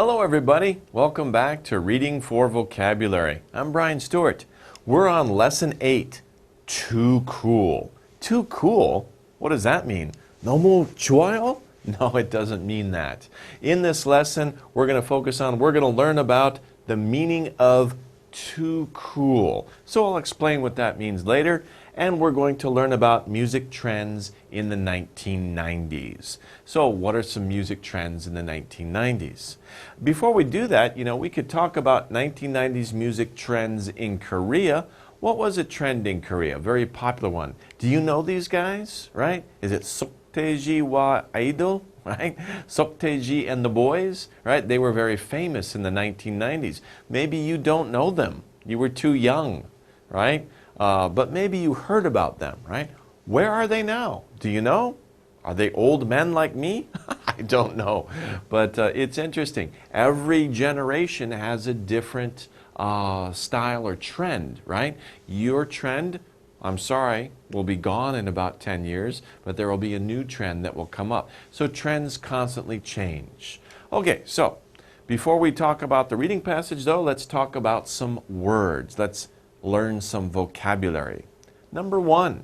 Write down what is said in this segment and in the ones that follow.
Hello everybody, welcome back to Reading for Vocabulary. I'm Brian Stuart. We're on Lesson 8, Too Cool. Too cool? What does that mean? 너무 좋아요? No, it doesn't mean that. In this lesson, we're going to learn about the meaning of too cool. So I'll explain what that means later, and we're going to learn about music trends in the 1990s. So what are some music trends in the 1990s? Before we do that, we could talk about 1990s music trends in Korea. What was a trend in Korea? A very popular one. Do you know these guys, right? Is it Soktaeji wa Idol, right? Soktaeji and the Boys, right? They were very famous in the 1990s. Maybe you don't know them. You were too young, right? But maybe you heard about them, right? Where are they now? Do you know? Are they old men like me? I don't know. But it's interesting. Every generation has a different style or trend, right? Your trend, I'm sorry, will be gone in about 10 years, but there will be a new trend that will come up. So trends constantly change. Okay, so before we talk about the reading passage, though, let's talk about some words. Let's learn some vocabulary. Number 1,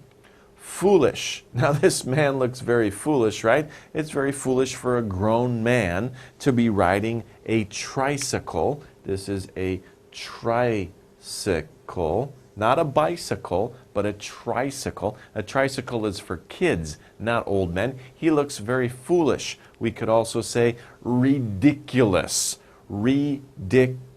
foolish. Now this man looks very foolish, right? It's very foolish for a grown man to be riding a tricycle. This is a tricycle, not a bicycle, but a tricycle. A tricycle is for kids, not old men. He looks very foolish. We could also say ridiculous. Ridiculous.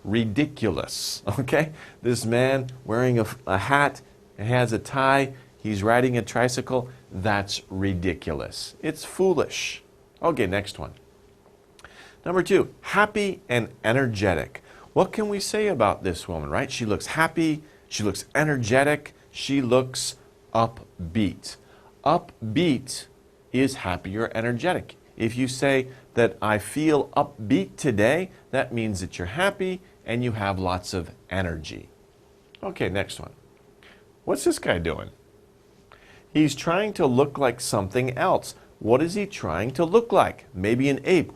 Ridiculous, okay? This man wearing a hat and has a tie, he's riding a tricycle, that's ridiculous. It's foolish. Okay, next one. Number 2, happy and energetic. What can we say about this woman, right? She looks happy, she looks energetic, she looks upbeat. Upbeat is happy or energetic. If you say that I feel upbeat today, that means that you're happy and you have lots of energy. Okay, next one. What's this guy doing? He's trying to look like something else. What is he trying to look like? Maybe an ape,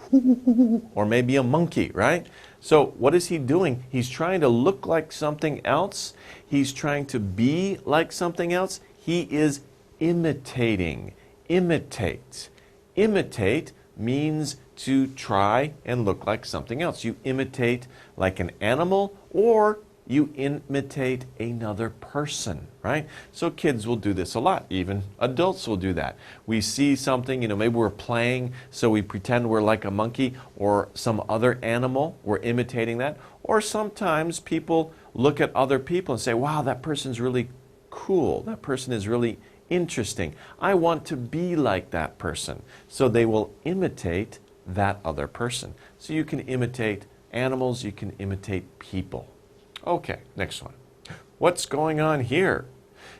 or maybe a monkey, right? So what is he doing? He's trying to look like something else. He's trying to be like something else. He is imitating. Imitate. Imitate means to try and look like something else. You imitate like an animal, or you imitate another person, right? So kids will do this a lot. Even adults will do that. We see something, maybe we're playing, so we pretend we're like a monkey or some other animal. We're imitating that. Or sometimes people look at other people and say, wow, that person's really cool. That person is really interesting. I want to be like that person. So they will imitate that other person. So you can imitate animals, you can imitate people. Okay, next one. What's going on here?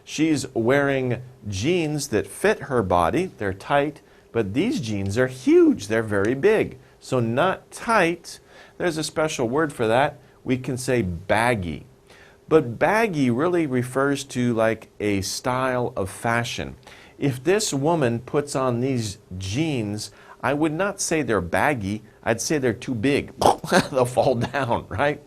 She's wearing jeans that fit her body. They're tight, but these jeans are huge. They're very big. So not tight. There's a special word for that. We can say baggy. But baggy really refers to like a style of fashion. If this woman puts on these jeans, I would not say they're baggy. I'd say they're too big. They'll fall down, right?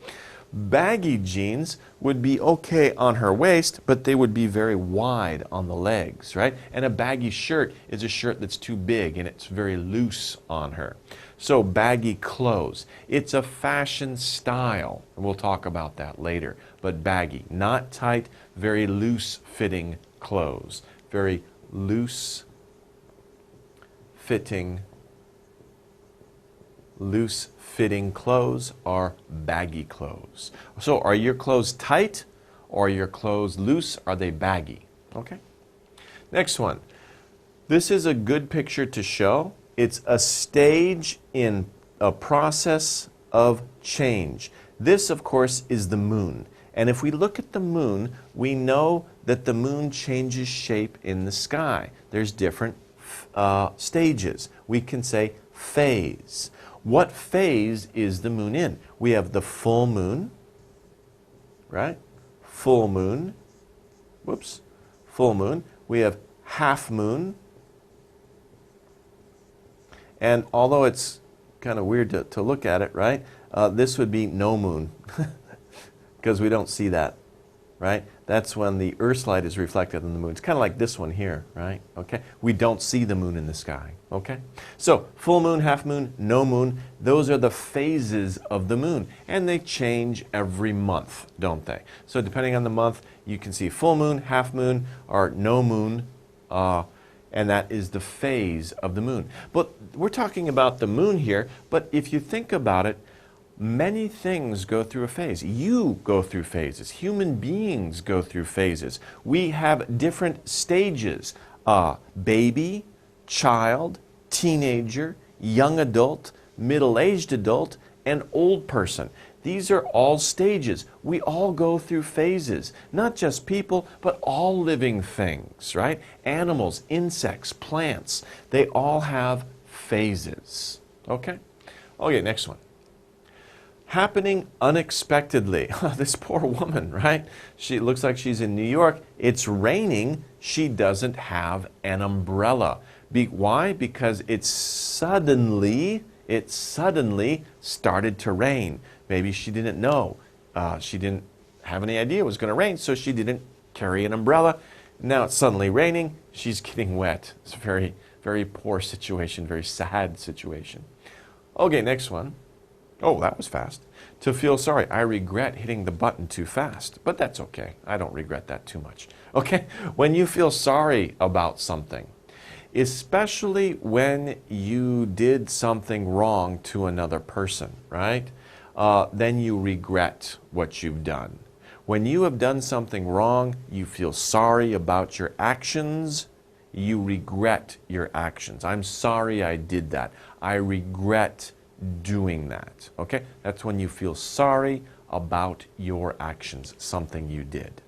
Baggy jeans would be okay on her waist, but they would be very wide on the legs, right? And a baggy shirt is a shirt that's too big and it's very loose on her. So baggy clothes. It's a fashion style. We'll talk about that later. But baggy, not tight, very loose fitting clothes. Very loose fitting clothes are baggy clothes. So are your clothes tight or are your clothes loose? Are they baggy? Okay. Next one. This is a good picture to show. It's a stage in a process of change. This, of course, is the moon. And if we look at the moon, we know that the moon changes shape in the sky. There's different stages. We can say phase. What phase is the moon in? We have the full moon, right? Full moon. Whoops. Full moon. We have half moon. And although it's kind of weird to look at it, right? This would be no moon because we don't see that, right? That's when the Earth's light is reflected in the moon. It's kind of like this one here, right? Okay, we don't see the moon in the sky, okay? So full moon, half moon, no moon, those are the phases of the moon, and they change every month, don't they? So depending on the month, you can see full moon, half moon, or no moon, and that is the phase of the moon. But we're talking about the moon here, but if you think about it, many things go through a phase. You go through phases. Human beings go through phases. We have different stages. Baby, child, teenager, young adult, middle-aged adult, and old person. These are all stages. We all go through phases. Not just people, but all living things, right? Animals, insects, plants. They all have phases. Okay? Okay, next one. Happening unexpectedly. This poor woman, right? She looks like she's in New York. It's raining. She doesn't have an umbrella. Why? Because it suddenly started to rain. Maybe she didn't know. She didn't have any idea it was going to rain, so she didn't carry an umbrella. Now it's suddenly raining. She's getting wet. It's a very, very poor situation, very sad situation. Okay, next one. Oh, that was fast. To feel sorry. I regret hitting the button too fast, but that's okay. I don't regret that too much. Okay? When you feel sorry about something, especially when you did something wrong to another person, right? Then you regret what you've done. When you have done something wrong, you feel sorry about your actions, you regret your actions. I'm sorry I did that. I regret doing that. Okay? That's when you feel sorry about your actions, something you did.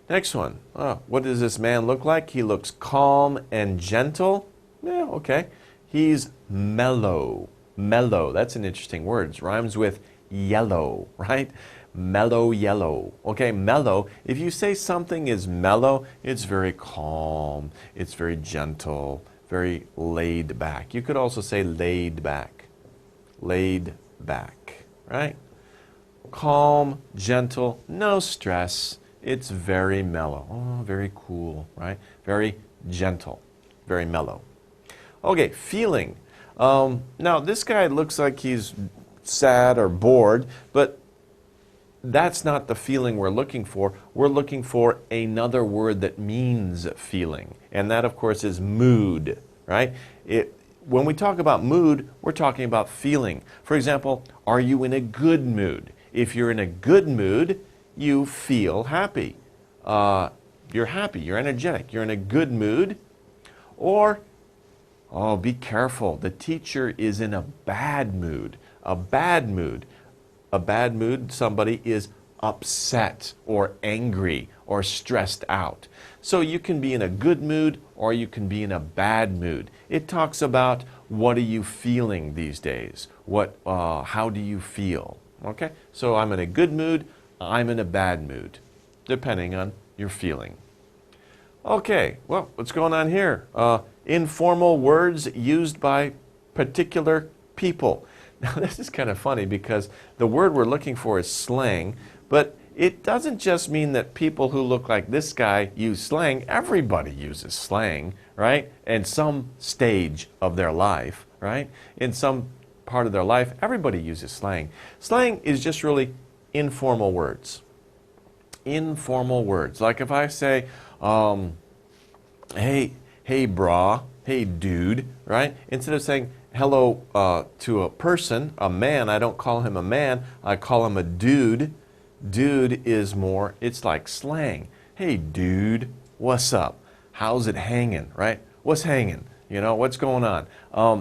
Next one. What does this man look like? He looks calm and gentle. Yeah, okay. He's mellow. Mellow. That's an interesting word. It rhymes with yellow, right? Mellow, yellow. Okay, mellow. If you say something is mellow, it's very calm. It's very gentle. Very laid back. You could also say laid back. Laid back, right? Calm, gentle, no stress. It's very mellow. Oh, very cool, right? Very gentle, very mellow. Okay, feeling. Now, this guy looks like he's sad or bored, but that's not the feeling we're looking for. We're looking for another word that means feeling. And that, of course, is mood, right? When we talk about mood, we're talking about feeling. For example, are you in a good mood? If you're in a good mood, you feel happy. You're happy, you're energetic, you're in a good mood. Or, oh, be careful, the teacher is in a bad mood. A bad mood. A bad mood, somebody is upset or angry or stressed out. So you can be in a good mood or you can be in a bad mood. It talks about what are you feeling these days? How do you feel? Okay, so I'm in a good mood, I'm in a bad mood, depending on your feeling. Okay, well, what's going on here? Informal words used by particular people. Now, this is kind of funny because the word we're looking for is slang, but it doesn't just mean that people who look like this guy use slang. Everybody uses slang, right? In some stage of their life, right? In some part of their life, everybody uses slang. Slang is just really informal words. Informal words. Like if I say, hey brah, hey dude, right? Instead of saying hello to a person, a man, I don't call him a man, I call him a dude. Dude is more, it's like slang. Hey dude, what's up? How's it hanging, right? What's hanging? You know, what's going on?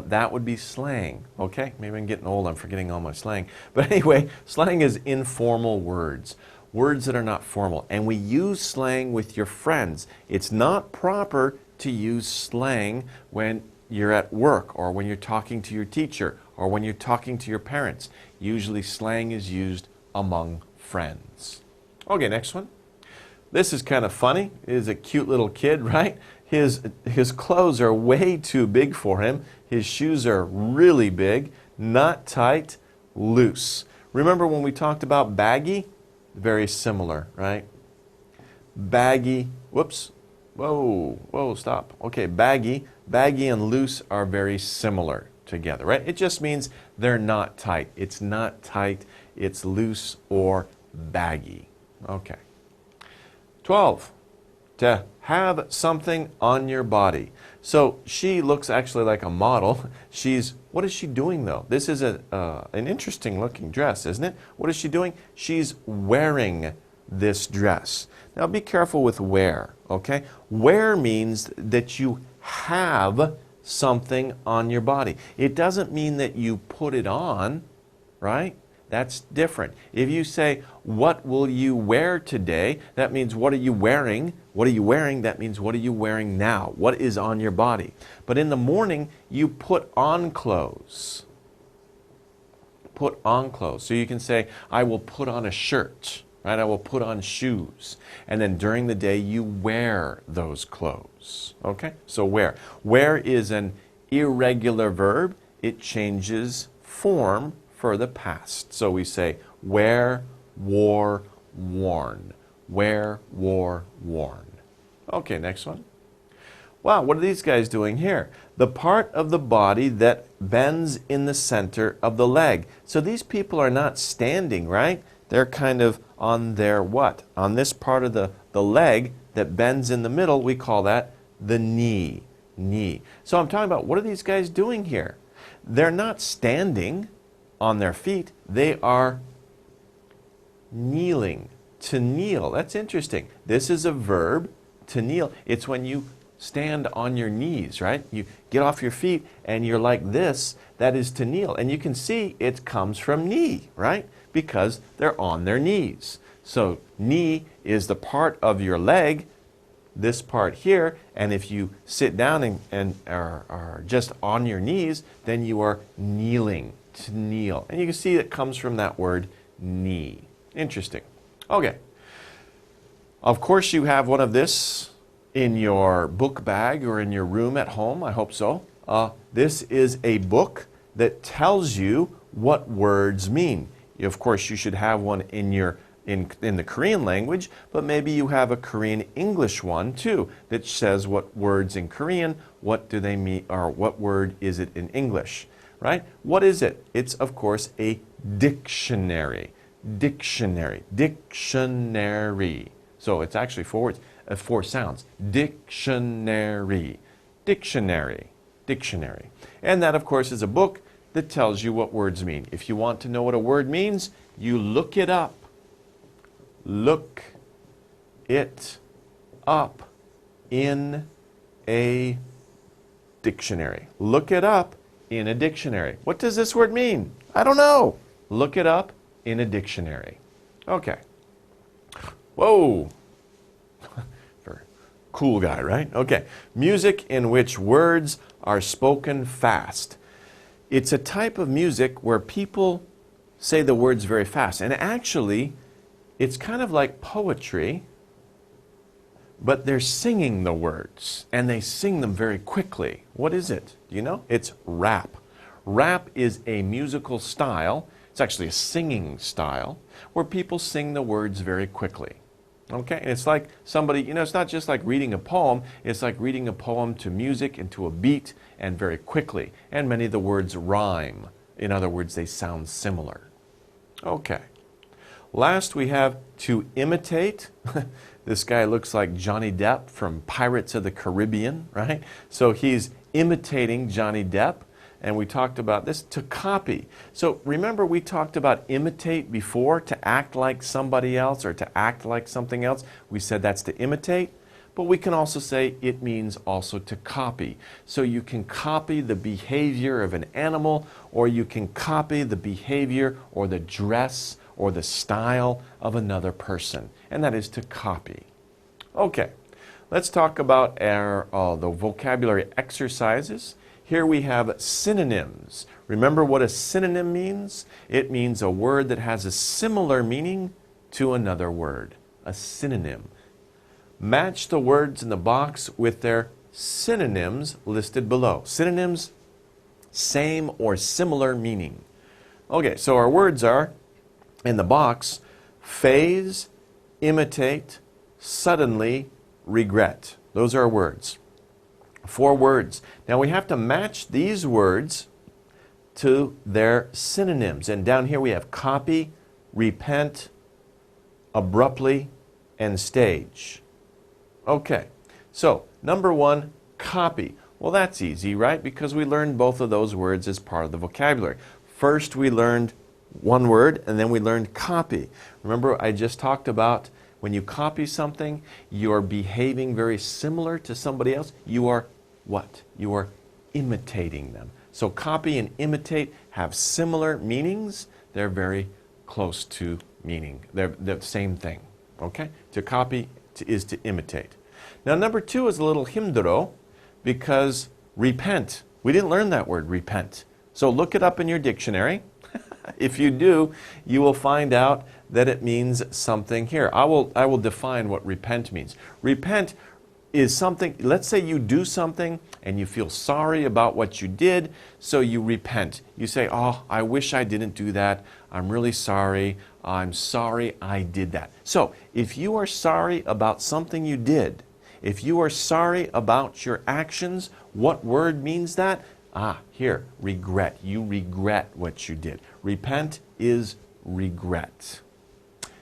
That would be slang, okay? Maybe I'm getting old, I'm forgetting all my slang. But anyway, slang is informal words. Words that are not formal. And we use slang with your friends. It's not proper to use slang when you're at work or when you're talking to your teacher or when you're talking to your parents. Usually slang is used among friends. Okay, next one. This is kind of funny. He's a cute little kid, right? His clothes are way too big for him. His shoes are really big, not tight, loose. Remember when we talked about baggy? Very similar, right? Baggy, whoops, whoa, stop. Okay, baggy and loose are very similar together, right? It just means they're not tight. It's not tight, it's loose or baggy. Okay. 12, to have something on your body. So she looks actually like a model. What is she doing though? This is an interesting looking dress, isn't it? What is she doing? She's wearing this dress. Now be careful with wear, okay? Wear means that you have something on your body. It doesn't mean that you put it on, right? That's different. If you say, what will you wear today? That means, what are you wearing? What are you wearing? That means, what are you wearing now? What is on your body? But in the morning, you put on clothes. Put on clothes. So you can say, I will put on a shirt, right? I will put on shoes. And then during the day, you wear those clothes. Okay? So wear. Wear is an irregular verb. It changes form for the past. So we say wear, wore, worn. Wear, wore, worn. Okay, next one. Wow, what are these guys doing here? The part of the body that bends in the center of the leg. So these people are not standing, right? They're kind of on their what? On this part of the leg that bends in the middle, we call that the knee. Knee. So I'm talking about, what are these guys doing here? They're not standing on their feet, they are kneeling. To kneel, that's interesting. This is a verb, to kneel. It's when you stand on your knees, right? You get off your feet and you're like this, that is to kneel. And you can see it comes from knee, right? Because they're on their knees. So knee is the part of your leg, this part here, and if you sit down and are just on your knees, then you are kneeling. To kneel. And you can see it comes from that word knee. Interesting. Okay. Of course you have one of this in your book bag or in your room at home. I hope so. This is a book that tells you what words mean. Of course you should have one in the Korean language, but maybe you have a Korean English one too that says what words in Korean, what do they mean, or what word is it in English. Right? What is it? It's, of course, a dictionary. Dictionary. Dictionary. So it's actually four words, four sounds. Dictionary. Dictionary. Dictionary. And that, of course, is a book that tells you what words mean. If you want to know what a word means, you look it up. Look it up in a dictionary. Look it up in a dictionary. What does this word mean? I don't know. Look it up in a dictionary. Okay. Whoa. Cool guy, right? Okay. Music in which words are spoken fast. It's a type of music where people say the words very fast. And actually, it's kind of like poetry, but they're singing the words, and they sing them very quickly. What is it? Do you know? It's rap. Rap is a musical style. It's actually a singing style where people sing the words very quickly. Okay? And it's like somebody, it's not just like reading a poem. It's like reading a poem to music and to a beat and very quickly. And many of the words rhyme. In other words, they sound similar. Okay. Last, we have to imitate. This guy looks like Johnny Depp from Pirates of the Caribbean, right? So he's imitating Johnny Depp. And we talked about this, to copy. So remember we talked about imitate before, to act like somebody else or to act like something else. We said that's to imitate. But we can also say it means also to copy. So you can copy the behavior of an animal, or you can copy the behavior or the dress or the style of another person. And that is to copy. Okay, let's talk about the vocabulary exercises. Here we have synonyms. Remember what a synonym means? It means a word that has a similar meaning to another word. A synonym. Match the words in the box with their synonyms listed below. Synonyms, same or similar meaning. Okay, so our words are, in the box, phase, imitate, suddenly, regret. Those are our words. 4 words. Now we have to match these words to their synonyms. And down here we have copy, repent, abruptly, and stage. Okay, so number 1, copy. Well, that's easy, right? Because we learned both of those words as part of the vocabulary. First, we learned one word, and then we learned copy. Remember, I just talked about when you copy something, you're behaving very similar to somebody else. You are what? You are imitating them. So copy and imitate have similar meanings. They're very close to meaning. They're the same thing. Okay? To copy is to imitate. Now, number 2 is a little himdoro because repent. We didn't learn that word, repent. So look it up in your dictionary. If you do, you will find out that it means something here. I will define what repent means. Repent is something, let's say you do something and you feel sorry about what you did, so you repent. You say, oh, I wish I didn't do that. I'm really sorry. I'm sorry I did that. So if you are sorry about something you did, if you are sorry about your actions, what word means that? Here, regret. You regret what you did. Repent is regret.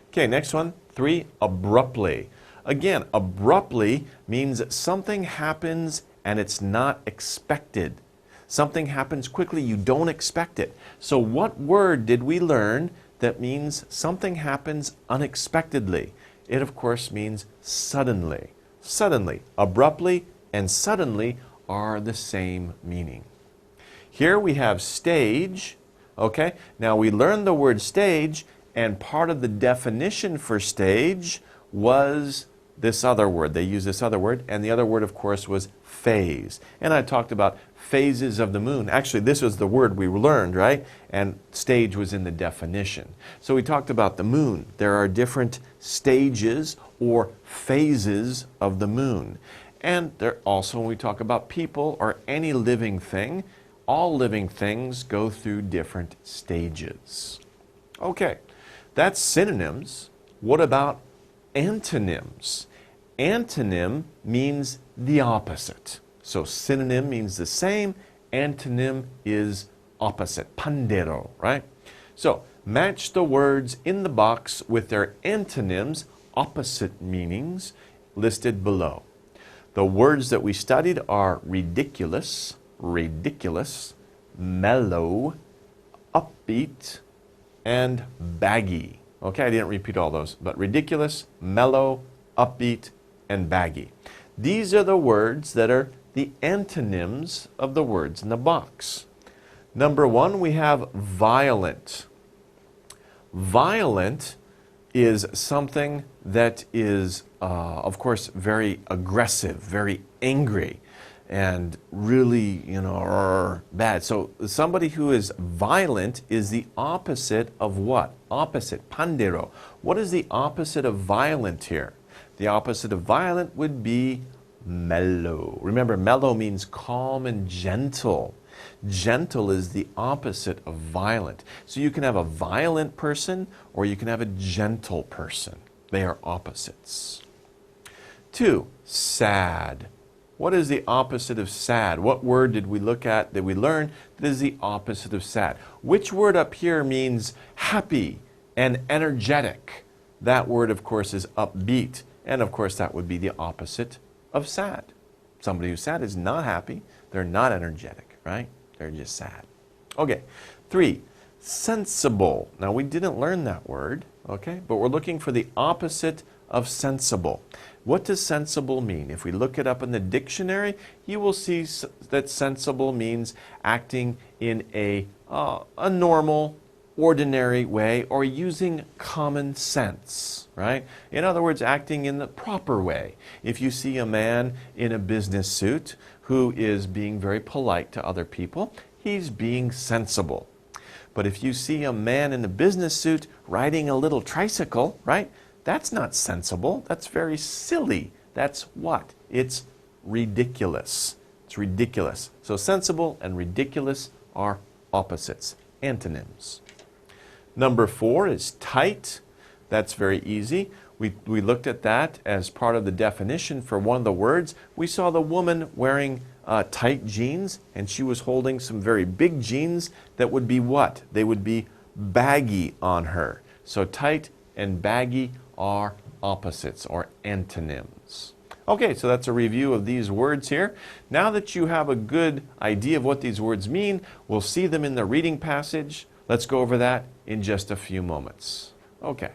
Okay, next one, 3, abruptly. Again, abruptly means something happens and it's not expected. Something happens quickly, you don't expect it. So what word did we learn that means something happens unexpectedly? It, of course, means suddenly. Suddenly. Abruptly and suddenly are the same meaning. Here we have stage. Okay, now we learned the word stage, and part of the definition for stage was this other word. They used this other word, and the other word, of course, was phase. And I talked about phases of the moon. Actually, this was the word we learned, right? And stage was in the definition. So we talked about the moon. There are different stages or phases of the moon. And there also, when we talk about people or any living thing, all living things go through different stages. Okay, that's synonyms. What about antonyms? Antonym means the opposite. So synonym means the same, antonym is opposite, pandero, right? So match the words in the box with their antonyms, opposite meanings, listed below. The words that we studied are ridiculous, mellow, upbeat, and baggy. Okay, I didn't repeat all those, but ridiculous, mellow, upbeat, and baggy. These are the words that are the antonyms of the words in the box. Number 1, we have violent. Violent is something that is, of course, very aggressive, very angry, and really, bad. So somebody who is violent is the opposite of what? Opposite, pandero. What is the opposite of violent here? The opposite of violent would be mellow. Remember, mellow means calm and gentle. Gentle is the opposite of violent. So you can have a violent person or you can have a gentle person. They are opposites. 2, sad. What is the opposite of sad? What word did we look at, that we learned that is the opposite of sad? Which word up here means happy and energetic? That word, of course, is upbeat. And, of course, that would be the opposite of sad. Somebody who's sad is not happy. They're not energetic, right? They're just sad. Okay. 3, sensible. Now, we didn't learn that word, okay? But we're looking for the opposite of sensible. What does sensible mean? If we look it up in the dictionary, you will see that sensible means acting in a normal, ordinary way or using common sense, right? In other words, acting in the proper way. If you see a man in a business suit who is being very polite to other people, he's being sensible. But if you see a man in a business suit riding a little tricycle, right? That's not sensible. That's very silly. That's what? It's ridiculous. It's ridiculous. So sensible and ridiculous are opposites, antonyms. Number 4 is tight. That's very easy. We looked at that as part of the definition for one of the words. We saw the woman wearing tight jeans, and she was holding some very big jeans that would be what? They would be baggy on her. So tight and baggy are opposites or antonyms. Okay, so that's a review of these words here. Now that you have a good idea of what these words mean, we'll see them in the reading passage. Let's go over that in just a few moments. Okay.